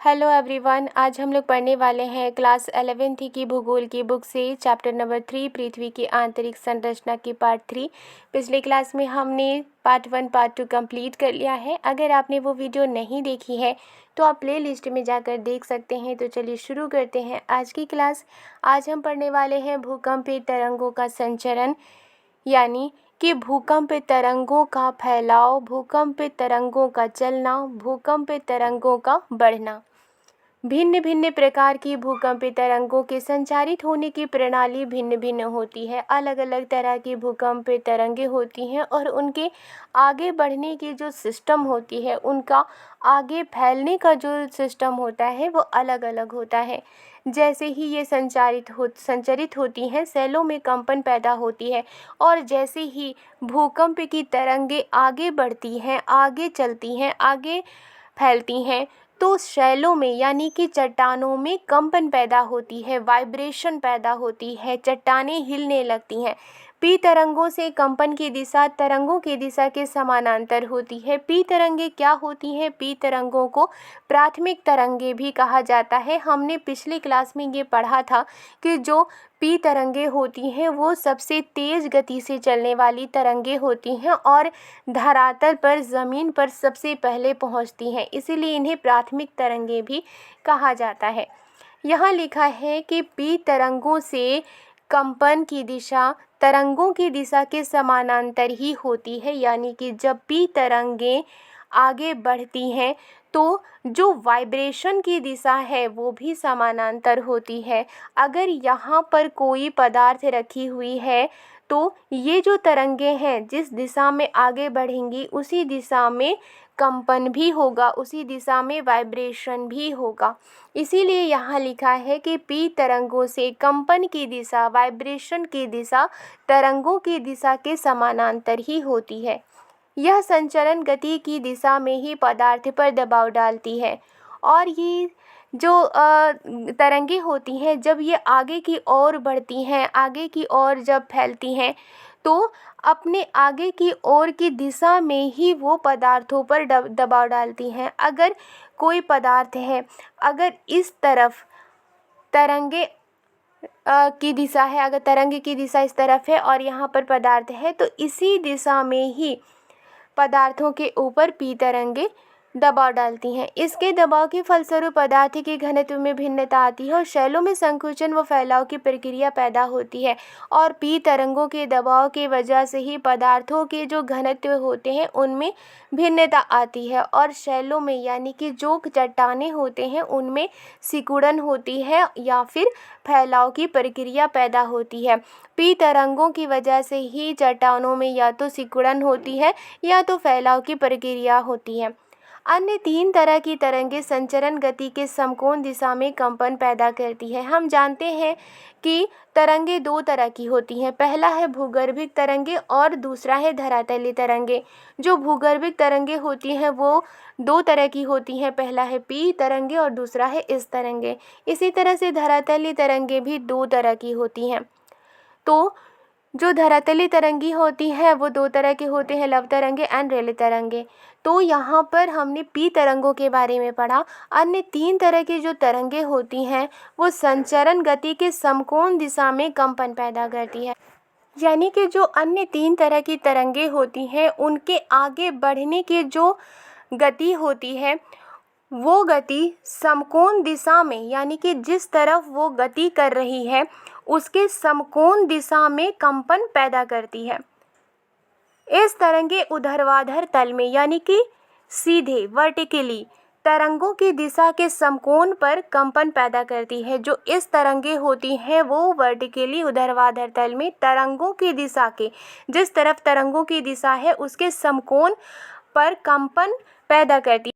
Hello everyone, आज हम लोग पढ़ने वाले हैं क्लास 11th की भूगोल की बुक से चैप्टर नंबर 3 पृथ्वी की आंतरिक संरचना की पार्ट 3। पिछले क्लास में हमने पार्ट 1 पार्ट 2 कंप्लीट कर लिया है। अगर आपने वो वीडियो नहीं देखी है तो आप प्ले लिस्ट में जाकर देख सकते हैं। तो चलिए शुरू करते हैं आज की क्लास। आज हम पढ़ने वाले हैं भूकंपीय तरंगों का संचरण, यानी कि भूकंपीय तरंगों का फैलाव, भूकंपीय तरंगों का चलना, भूकंपीय तरंगों का बढ़ना। भिन्न भिन्न प्रकार की भूकंपीय तरंगों के संचारित होने की प्रणाली भिन्न भिन्न होती है। अलग अलग तरह की भूकंपीय तरंगें होती हैं और उनके आगे बढ़ने की जो सिस्टम होती है, उनका आगे फैलने का जो सिस्टम होता है वो अलग अलग होता है। जैसे ही ये संचरित होती हैं, सेलों में कंपन पैदा होती है और जैसे ही भूकंप की तरंगें आगे बढ़ती हैं, आगे चलती हैं, आगे फैलती हैं, तो शैलों में यानी कि चट्टानों में कंपन पैदा होती है, वाइब्रेशन पैदा होती है, चट्टानें हिलने लगती हैं। पी तरंगों से कंपन की दिशा तरंगों की दिशा के समानांतर होती है। पी तरंगें क्या होती हैं? पी तरंगों को प्राथमिक तरंगें भी कहा जाता है। हमने पिछली क्लास में ये पढ़ा था कि जो पी तरंगें होती हैं वो सबसे तेज़ गति से चलने वाली तरंगें होती हैं और धरातल पर, ज़मीन पर सबसे पहले पहुंचती हैं, इसीलिए इन्हें प्राथमिक तरंगें भी कहा जाता है। यहाँ लिखा है कि पी तरंगों से कंपन की दिशा तरंगों की दिशा के समानांतर ही होती है, यानी कि जब पी तरंगें आगे बढ़ती हैं तो जो वाइब्रेशन की दिशा है वो भी समानांतर होती है। अगर यहाँ पर कोई पदार्थ रखी हुई है तो ये जो तरंगें हैं जिस दिशा में आगे बढ़ेंगी उसी दिशा में कंपन भी होगा, उसी दिशा में वाइब्रेशन भी होगा। इसीलिए यहाँ लिखा है कि पी तरंगों से कंपन की दिशा, वाइब्रेशन की दिशा तरंगों की दिशा के समानांतर ही होती है। यह संचरण गति की दिशा में ही पदार्थ पर दबाव डालती है और ये जो तरंगें होती हैं जब ये आगे की ओर बढ़ती हैं, आगे की ओर जब फैलती हैं तो अपने आगे की ओर की दिशा में ही वो पदार्थों पर दबाव डालती हैं। अगर कोई पदार्थ है, अगर इस तरफ तरंगे की दिशा है, अगर तरंग की दिशा इस तरफ है और यहाँ पर पदार्थ है तो इसी दिशा में ही पदार्थों के ऊपर पी तरंगें दबाव डालती हैं। इसके दबाव के फलस्वरूप पदार्थ के घनत्व में भिन्नता आती है और शैलों में संकुचन व फैलाव की प्रक्रिया पैदा होती है और पी तरंगों के दबाव की वजह से ही पदार्थों के जो घनत्व होते हैं उनमें भिन्नता आती है और शैलों में यानी कि जो चट्टानें होते हैं उनमें सिकुड़न होती है या फिर फैलाव की प्रक्रिया पैदा होती है। पी तरंगों की वजह से ही चट्टानों में या तो सिकुड़न होती है या तो फैलाव की प्रक्रिया होती है। अन्य तीन तरह की तरंगें संचरण गति के समकोण दिशा में कंपन पैदा करती है। हम जानते हैं कि तरंगें दो तरह की होती हैं, पहला है भूगर्भिक तरंगें और दूसरा है धरातलीय तरंगें। जो भूगर्भिक तरंगें होती हैं वो दो तरह की होती हैं, पहला है पी तरंगें और दूसरा है इस तरंगें। इसी तरह से धरातलीय तरंगें भी दो तरह की होती हैं। तो जो धरातलीय तरंगी होती हैं वो दो तरह के होते हैं, लव तरंगे एंड रेले तरंगे। तो यहाँ पर हमने पी तरंगों के बारे में पढ़ा। अन्य तीन तरह की जो तरंगे होती हैं वो संचरण गति के समकोण दिशा में कंपन पैदा करती है, यानी कि जो अन्य तीन तरह की तरंगे होती हैं उनके आगे बढ़ने की जो गति होती है वो गति समकोण दिशा में, यानी कि जिस तरफ वो गति कर रही है उसके समकोण दिशा में कंपन पैदा करती है। इस तरंगे ऊर्ध्वाधर तल में यानी कि सीधे वर्टिकली तरंगों की दिशा के समकोण पर कंपन पैदा करती है। जो इस तरंगे होती हैं वो वर्टिकली ऊर्ध्वाधर तल में तरंगों की दिशा के, जिस तरफ तरंगों की दिशा है उसके समकोण पर कंपन पैदा करती है।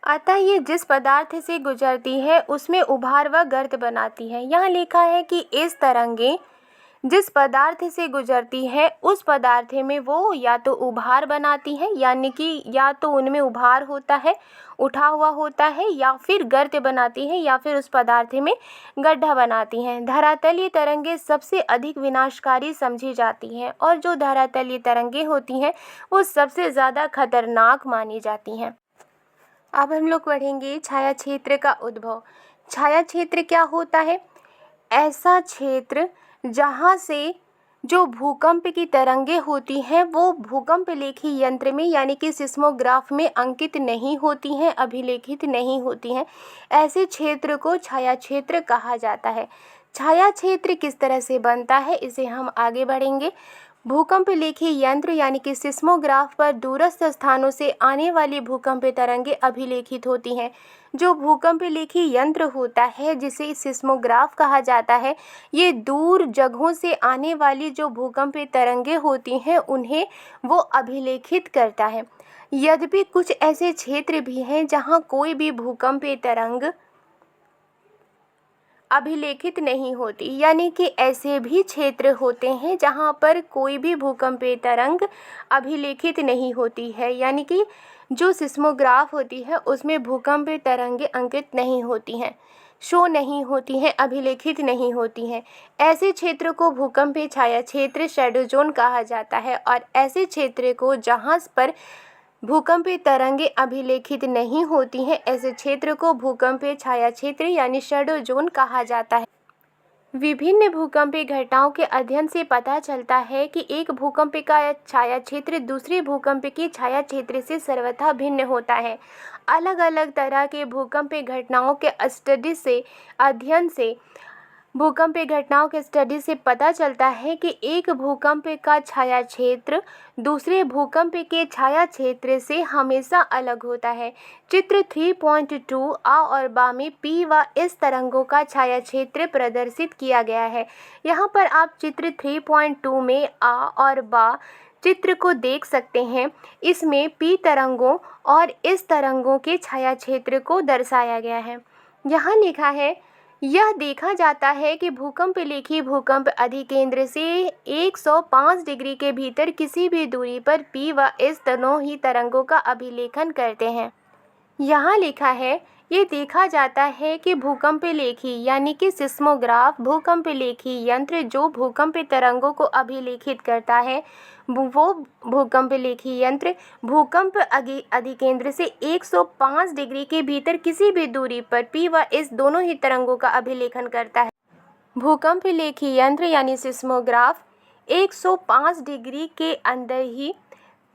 अतः ये जिस पदार्थ से गुजरती है उसमें उभार व गर्त बनाती है। यहाँ लिखा है कि इस तरंगें जिस पदार्थ से गुजरती है उस पदार्थ में वो या तो उभार बनाती है, यानी कि या तो उनमें उभार होता है, उठा हुआ होता है, या फिर गर्त बनाती है या फिर उस पदार्थ में गड्ढा बनाती हैं। धरातलीय तरंगें सबसे अधिक विनाशकारी समझी जाती हैं और जो धरातलीय तरंगें होती हैं वो सबसे ज़्यादा खतरनाक मानी जाती हैं। अब हम लोग पढ़ेंगे छाया क्षेत्र का उद्भव। छाया क्षेत्र क्या होता है? ऐसा क्षेत्र जहाँ से जो भूकंप की तरंगें होती हैं वो भूकंप लेखी यंत्र में यानी कि सिस्मोग्राफ में अंकित नहीं होती हैं, अभिलेखित नहीं होती हैं। ऐसे क्षेत्र को छाया क्षेत्र कहा जाता है। छाया क्षेत्र किस तरह से बनता है, इसे हम आगे बढ़ेंगे। भूकंप लेखी यंत्र यानी कि सिस्मोग्राफ पर दूरस्थ स्थानों से आने वाली भूकंप तरंगें अभिलेखित होती हैं। जो भूकंप लेखी यंत्र होता है जिसे सिस्मोग्राफ कहा जाता है, ये दूर जगहों से आने वाली जो भूकंप तरंगें होती हैं उन्हें वो अभिलेखित करता है। यद्यपि कुछ ऐसे क्षेत्र भी हैं जहाँ कोई भी भूकंप तरंग अभिलेखित नहीं होती, यानी कि ऐसे भी क्षेत्र होते हैं जहाँ पर कोई भी भूकंपीय तरंग अभिलेखित नहीं होती है, यानी कि जो सिस्मोग्राफ होती है उसमें भूकंपीय तरंगें अंकित नहीं होती हैं, शो नहीं होती हैं, अभिलेखित नहीं होती हैं। ऐसे क्षेत्र को भूकंपीय छाया क्षेत्र शैडो जोन कहा जाता है। और ऐसे क्षेत्र को जहाँ पर भूकंपीय तरंगें अभिलेखित नहीं होती हैं, ऐसे क्षेत्र को भूकंपीय छाया क्षेत्र यानी शैडो जोन कहा जाता है। विभिन्न भूकंपीय घटनाओं के अध्ययन से पता चलता है कि एक भूकंप का छाया क्षेत्र दूसरे भूकंप के छाया क्षेत्र से सर्वथा भिन्न होता है। अलग अलग तरह के भूकंपीय घटनाओं के अध्ययन से भूकंपीय घटनाओं के स्टडी से पता चलता है कि एक भूकंप का छाया क्षेत्र दूसरे भूकंप के छाया क्षेत्र से हमेशा अलग होता है। चित्र 3.2 आ और बा में पी व एस तरंगों का छाया क्षेत्र प्रदर्शित किया गया है। यहाँ पर आप चित्र 3.2 में आ और बा चित्र को देख सकते हैं। इसमें पी तरंगों और एस तरंगों के छाया क्षेत्र को दर्शाया गया है। यहाँ लिखा है, यह देखा जाता है कि भूकंप लेखी भूकंप अधिकेंद्र से 105 डिग्री के भीतर किसी भी दूरी पर पी व एस दोनों ही तरंगों का अभिलेखन करते हैं। यहाँ लिखा है, ये देखा जाता है कि भूकंप लेखी यानी कि सिस्मोग्राफ भूकंप लेखी यंत्र जो भूकंप तरंगों को अभिलेखित करता है, वो भूकंप लेखी यंत्र भूकंप अधिकेंद्र से 105 डिग्री के भीतर किसी भी दूरी पर पी व एस दोनों ही तरंगों का अभिलेखन करता है। भूकंप लेखी यंत्र यानी सिस्मोग्राफ 105 डिग्री के अंदर ही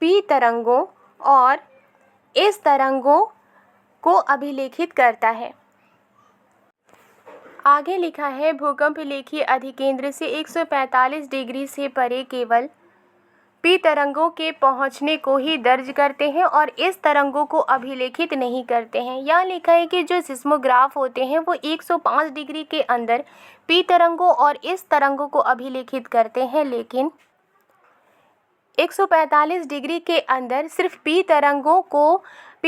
पी तरंगों और एस तरंगों को अभिलेखित करता है। आगे लिखा है, भूकंप लेखी अधिकेंद्र से 145 डिग्री से परे केवल पी तरंगों के पहुंचने को ही दर्ज करते हैं और इस तरंगों को अभिलेखित नहीं करते हैं। यहाँ लिखा है कि जो सिस्मोग्राफ होते हैं वो 105 डिग्री के अंदर पी तरंगों और इस तरंगों को अभिलेखित करते हैं, लेकिन 145 डिग्री के अंदर सिर्फ पी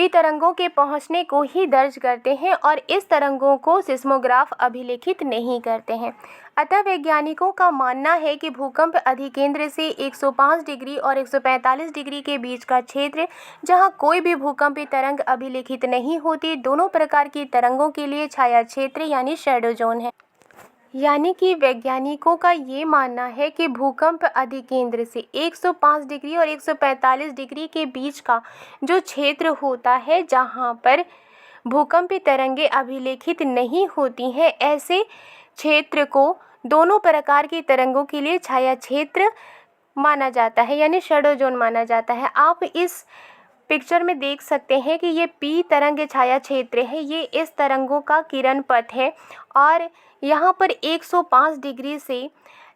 तरंगों के पहुंचने को ही दर्ज करते हैं और इस तरंगों को सिस्मोग्राफ अभिलेखित नहीं करते हैं। अतः वैज्ञानिकों का मानना है कि भूकंप अधिकेंद्र से 105 डिग्री और 145 डिग्री के बीच का क्षेत्र जहां कोई भी भूकंपीय तरंग अभिलेखित नहीं होती, दोनों प्रकार की तरंगों के लिए छाया क्षेत्र यानी शैडो जोन है। यानी कि वैज्ञानिकों का ये मानना है कि भूकंप अधिकेंद्र से 105 डिग्री और 145 डिग्री के बीच का जो क्षेत्र होता है जहाँ पर भूकंपीय तरंगें अभिलेखित नहीं होती हैं, ऐसे क्षेत्र को दोनों प्रकार की तरंगों के लिए छाया क्षेत्र माना जाता है यानी शैडो जोन माना जाता है। आप इस पिक्चर में देख सकते हैं कि ये पी तरंग छाया क्षेत्र है, ये इस तरंगों का किरण पथ है और यहाँ पर 105 डिग्री से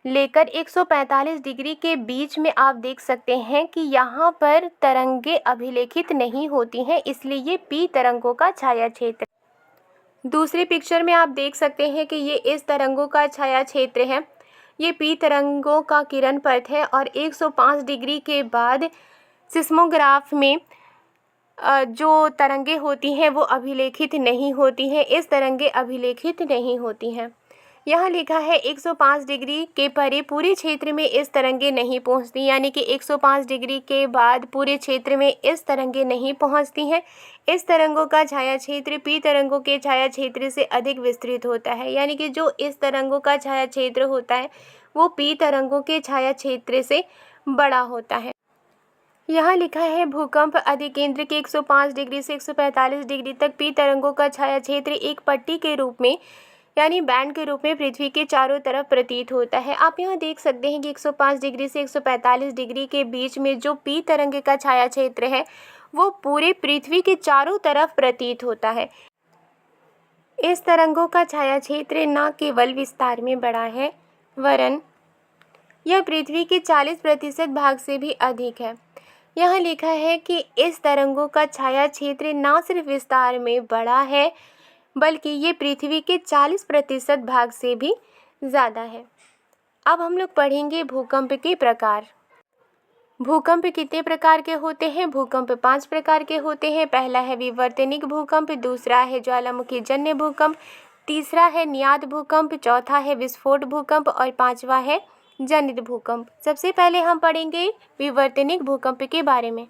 लेकर 145 डिग्री के बीच में आप देख सकते हैं कि यहाँ पर तरंगें अभिलेखित नहीं होती हैं, इसलिए ये पी तरंगों का छाया क्षेत्र। दूसरे पिक्चर में आप देख सकते हैं कि ये इस तरंगों का छाया क्षेत्र है, ये पी तरंगों का किरण पथ है और 105 डिग्री के बाद सिस्मोग्राफ में जो तरंगें होती हैं वो अभिलेखित नहीं होती हैं, इस तरंगें अभिलेखित नहीं होती हैं। यहाँ लिखा है 105 डिग्री के परे पूरे क्षेत्र में इस तरंगें नहीं पहुँचती, यानी कि 105 डिग्री के बाद पूरे क्षेत्र में इस तरंगें नहीं पहुँचती हैं। इस तरंगों का छाया क्षेत्र पी तरंगों के छाया क्षेत्र से अधिक विस्तृत होता है, यानी कि जो इस तरंगों का छाया क्षेत्र होता है वो पी तरंगों के छाया क्षेत्र से बड़ा होता है। यहाँ लिखा है भूकंप अधिकेंद्र के 105 डिग्री से 145 डिग्री तक पी तरंगों का छाया क्षेत्र एक पट्टी के रूप में यानी बैंड के रूप में पृथ्वी के चारों तरफ प्रतीत होता है। आप यहाँ देख सकते हैं कि 105 डिग्री से 145 डिग्री के बीच में जो पी तरंग का छाया क्षेत्र है वो पूरे पृथ्वी के चारों तरफ प्रतीत होता है। इस तरंगों का छाया क्षेत्र न केवल विस्तार में बड़ा है वरन यह पृथ्वी के 40% भाग से भी अधिक है। यहाँ लिखा है कि इस तरंगों का छाया क्षेत्र न सिर्फ विस्तार में बड़ा है बल्कि ये पृथ्वी के 40% भाग से भी ज़्यादा है। अब हम लोग पढ़ेंगे भूकंप के प्रकार। भूकंप कितने प्रकार के होते हैं? भूकंप 5 प्रकार के होते हैं। पहला है विवर्तनिक भूकंप, दूसरा है ज्वालामुखी जन्य भूकंप, तीसरा है नियात भूकंप, चौथा है विस्फोट भूकंप और पांचवा है जनित भूकंप। सबसे पहले हम पढ़ेंगे विवर्तनिक भूकंप के बारे में।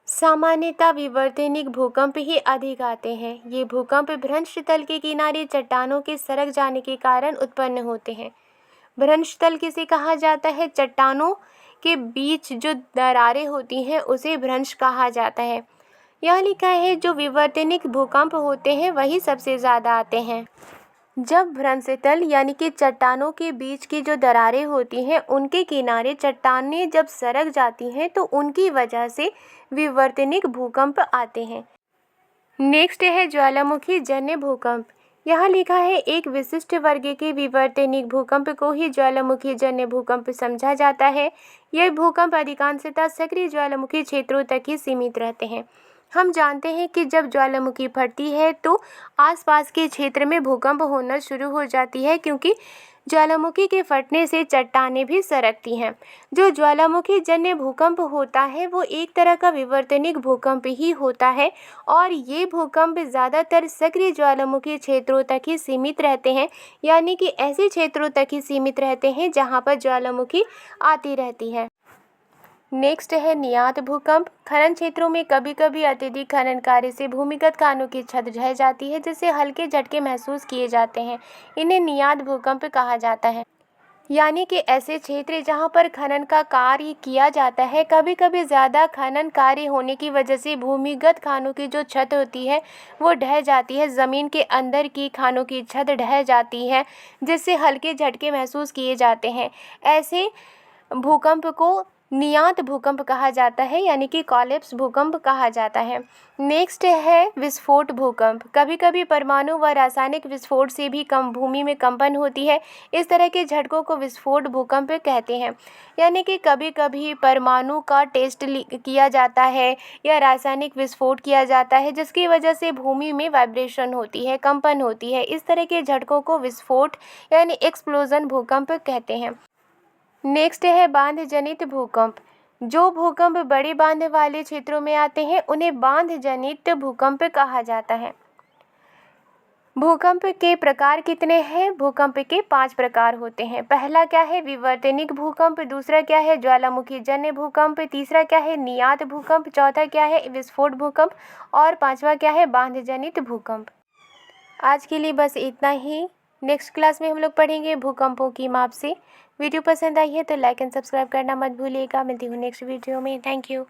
सामान्यतः विवर्तनिक भूकंप ही अधिक आते हैं। ये भूकंप भ्रंश तल के किनारे चट्टानों के सरक जाने के कारण उत्पन्न होते हैं। भ्रंश तल किसे कहा जाता है? चट्टानों के बीच जो दरारें होती हैं उसे भ्रंश कहा जाता है। यहाँ लिखा है जो विवर्तनिक भूकंप होते हैं वही सबसे ज़्यादा आते हैं। जब भ्रंश तल यानी कि चट्टानों के बीच की जो दरारें होती हैं उनके किनारे चट्टानें जब सरक जाती हैं तो उनकी वजह से विवर्तनिक भूकंप आते हैं। नेक्स्ट है ज्वालामुखी जन्य भूकंप। यहाँ लिखा है एक विशिष्ट वर्ग के विवर्तनिक भूकंप को ही ज्वालामुखी जन्य भूकंप समझा जाता है। यह भूकंप अधिकांशतः सक्रिय ज्वालामुखी क्षेत्रों तक ही सीमित रहते हैं। हम जानते हैं कि जब ज्वालामुखी फटती है तो आसपास के क्षेत्र में भूकंप होना शुरू हो जाती है क्योंकि ज्वालामुखी के फटने से चट्टानें भी सरकती हैं। जो ज्वालामुखी जन्य भूकंप होता है वो एक तरह का विवर्तनिक भूकंप ही होता है और ये भूकंप ज़्यादातर सक्रिय ज्वालामुखी क्षेत्रों तक ही सीमित रहते हैं, यानी कि ऐसे क्षेत्रों तक ही सीमित रहते हैं जहाँ पर ज्वालामुखी आती रहती है। नेक्स्ट है नियात भूकंप। खनन क्षेत्रों में कभी कभी अत्यधिक खनन कार्य से भूमिगत खानों की छत ढह जाती है जिससे हल्के झटके महसूस किए जाते हैं। इन्हें नियात भूकंप कहा जाता है। यानी कि ऐसे क्षेत्र जहां पर खनन का कार्य किया जाता है, कभी कभी ज़्यादा खनन कार्य होने की वजह से भूमिगत खानों की जो छत होती है वो ढह जाती है। ज़मीन के अंदर की खानों की छत ढह जाती है जिससे हल्के झटके महसूस किए जाते हैं। ऐसे भूकंप को नियात भूकंप कहा जाता है, यानी कि कोलैप्स भूकंप कहा जाता है। नेक्स्ट है विस्फोट भूकंप। कभी कभी परमाणु व रासायनिक विस्फोट से भी कम भूमि में कंपन होती है। इस तरह के झटकों को विस्फोट भूकंप कहते हैं। यानी कि कभी कभी परमाणु का टेस्ट किया जाता है या रासायनिक विस्फोट किया जाता है जिसकी वजह से भूमि में वाइब्रेशन होती है, कंपन होती है। इस तरह के झटकों को विस्फोट यानी एक्सप्लोजन भूकंप कहते हैं। नेक्स्ट है बांध जनित भूकंप। जो भूकंप बड़े बांध वाले क्षेत्रों में आते हैं उन्हें बांध जनित भूकंप कहा जाता है। भूकंप के प्रकार कितने हैं? भूकंप के 5 प्रकार होते हैं। पहला क्या है? विवर्तनिक भूकंप, दूसरा क्या है? ज्वालामुखी जन्य भूकंप, तीसरा क्या है? नियात भूकंप, चौथा क्या है? विस्फोट भूकंप और पांचवा क्या है? बांध जनित भूकंप। आज के लिए बस इतना ही। नेक्स्ट क्लास में हम लोग पढ़ेंगे भूकंपों की माप से। वीडियो पसंद आई है तो लाइक एंड सब्सक्राइब करना मत भूलिएगा। मिलती हूँ नेक्स्ट वीडियो में। Thank you.